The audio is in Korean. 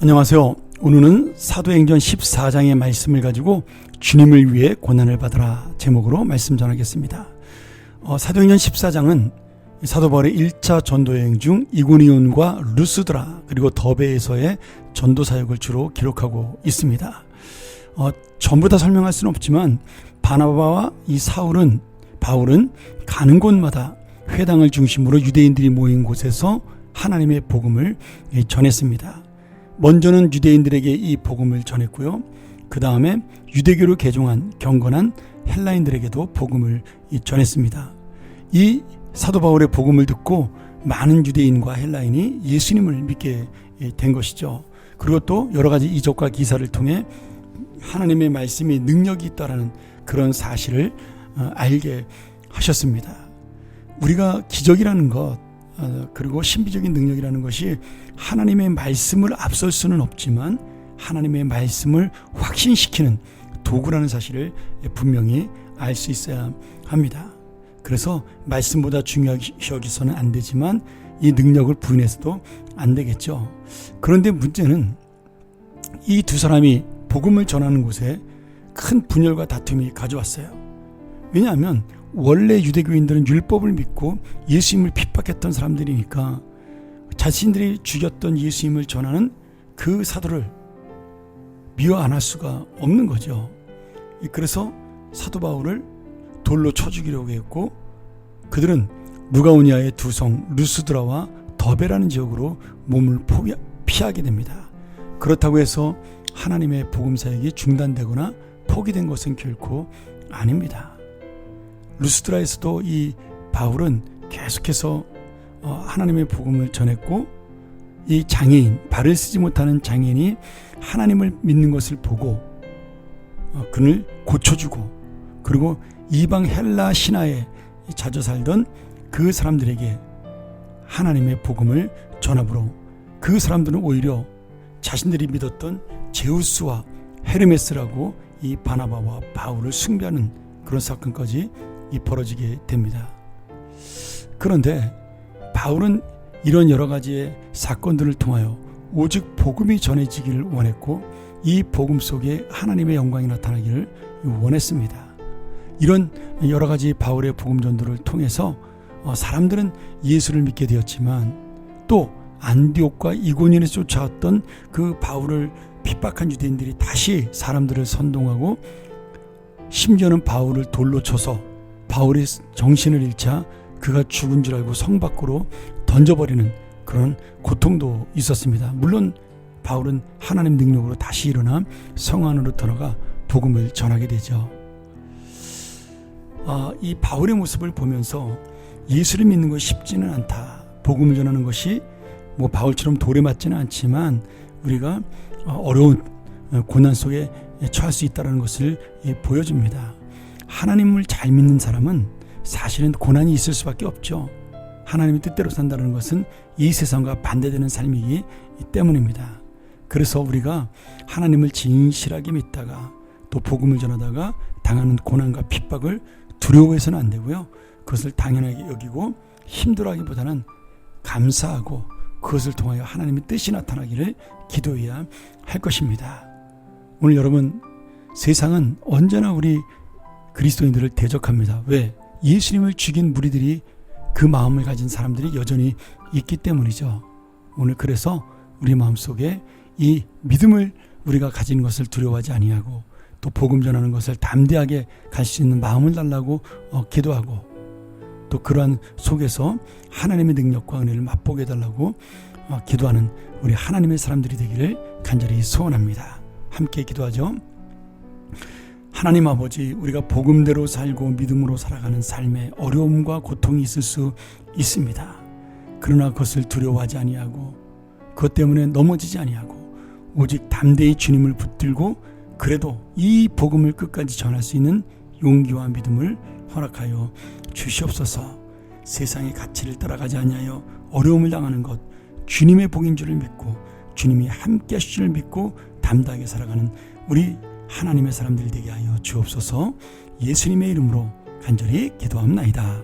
안녕하세요. 오늘은 사도행전 14장의 말씀을 가지고 주님을 위해 고난을 받으라 제목으로 말씀 전하겠습니다. 사도행전 14장은 사도 바울의 1차 전도여행 중 이고니온과 루스드라 그리고 더베에서의 전도 사역을 주로 기록하고 있습니다. 전부 다 설명할 수는 없지만 바나바와 이 바울은 가는 곳마다 회당을 중심으로 유대인들이 모인 곳에서 하나님의 복음을 전했습니다. 먼저는 유대인들에게 이 복음을 전했고요. 그 다음에 유대교를 개종한 경건한 헬라인들에게도 복음을 전했습니다. 이 사도 바울의 복음을 듣고 많은 유대인과 헬라인이 예수님을 믿게 된 것이죠. 그리고 또 여러 가지 이적과 기사를 통해 하나님의 말씀이 능력이 있다라는 그런 사실을 알게 하셨습니다. 우리가 기적이라는 것 그리고 신비적인 능력이라는 것이 하나님의 말씀을 앞설 수는 없지만 하나님의 말씀을 확신시키는 도구라는 사실을 분명히 알 수 있어야 합니다. 그래서 말씀보다 중요하게 여기서는 안 되지만 이 능력을 부인해서도 안 되겠죠. 그런데 문제는 이 두 사람이 복음을 전하는 곳에 큰 분열과 다툼이 가져왔어요. 왜냐하면 원래 유대교인들은 율법을 믿고 예수님을 핍박했던 사람들이니까 자신들이 죽였던 예수님을 전하는 그 사도를 미워 안 할 수가 없는 거죠. 그래서 사도 바울을 돌로 쳐 죽이려고 했고 그들은 루가오니아의 두 성 루스드라와 더베라는 지역으로 몸을 피하게 됩니다. 그렇다고 해서 하나님의 복음 사역이 중단되거나 포기된 것은 결코 아닙니다. 루스드라에서도 이 바울은 계속해서 하나님의 복음을 전했고 이 장애인, 발을 쓰지 못하는 장애인이 하나님을 믿는 것을 보고 그를 고쳐주고 그리고 이방 헬라 신화에 자주 살던 그 사람들에게 하나님의 복음을 전함으로 그 사람들은 오히려 자신들이 믿었던 제우스와 헤르메스라고 이 바나바와 바울을 숭배하는 그런 사건까지 벌어지게 됩니다. 그런데 바울은 이런 여러 가지의 사건들을 통하여 오직 복음이 전해지기를 원했고 이 복음 속에 하나님의 영광이 나타나기를 원했습니다. 이런 여러 가지 바울의 복음 전도를 통해서 사람들은 예수를 믿게 되었지만 또 안디옥과 이고니온에서 쫓아왔던 그 바울을 핍박한 유대인들이 다시 사람들을 선동하고 심지어는 바울을 돌로 쳐서 바울의 정신을 잃자 그가 죽은 줄 알고 성 밖으로 던져버리는 그런 고통도 있었습니다. 물론 바울은 하나님 능력으로 다시 일어나 성 안으로 들어가 복음을 전하게 되죠. 이 바울의 모습을 보면서 예수를 믿는 것이 쉽지는 않다. 복음을 전하는 것이 바울처럼 돌에 맞지는 않지만 우리가 어려운 고난 속에 처할 수 있다는 것을 보여줍니다. 하나님을 잘 믿는 사람은 사실은 고난이 있을 수밖에 없죠. 하나님의 뜻대로 산다는 것은 이 세상과 반대되는 삶이기 때문입니다. 그래서 우리가 하나님을 진실하게 믿다가 또 복음을 전하다가 당하는 고난과 핍박을 두려워해서는 안 되고요. 그것을 당연하게 여기고 힘들어하기보다는 감사하고 그것을 통하여 하나님의 뜻이 나타나기를 기도해야 할 것입니다. 오늘 여러분, 세상은 언제나 우리 그리스도인들을 대적합니다. 왜? 예수님을 죽인 무리들이 그 마음을 가진 사람들이 여전히 있기 때문이죠. 오늘 그래서 우리 마음속에 이 믿음을 우리가 가진 것을 두려워하지 아니하고 또 복음 전하는 것을 담대하게 갈 수 있는 마음을 달라고 기도하고 또 그러한 속에서 하나님의 능력과 은혜를 맛보게 해달라고 기도하는 우리 하나님의 사람들이 되기를 간절히 소원합니다. 함께 기도하죠. 하나님 아버지, 우리가 복음대로 살고 믿음으로 살아가는 삶에 어려움과 고통이 있을 수 있습니다. 그러나 그것을 두려워하지 아니하고 그것 때문에 넘어지지 아니하고 오직 담대히 주님을 붙들고 그래도 이 복음을 끝까지 전할 수 있는 용기와 믿음을 허락하여 주시옵소서. 세상의 가치를 따라가지 아니하여 어려움을 당하는 것 주님의 복인 줄을 믿고 주님이 함께 하실 줄 믿고 담대하게 살아가는 우리 하나님의 사람들이 되게 하여 주옵소서. 예수님의 이름으로 간절히 기도합나이다.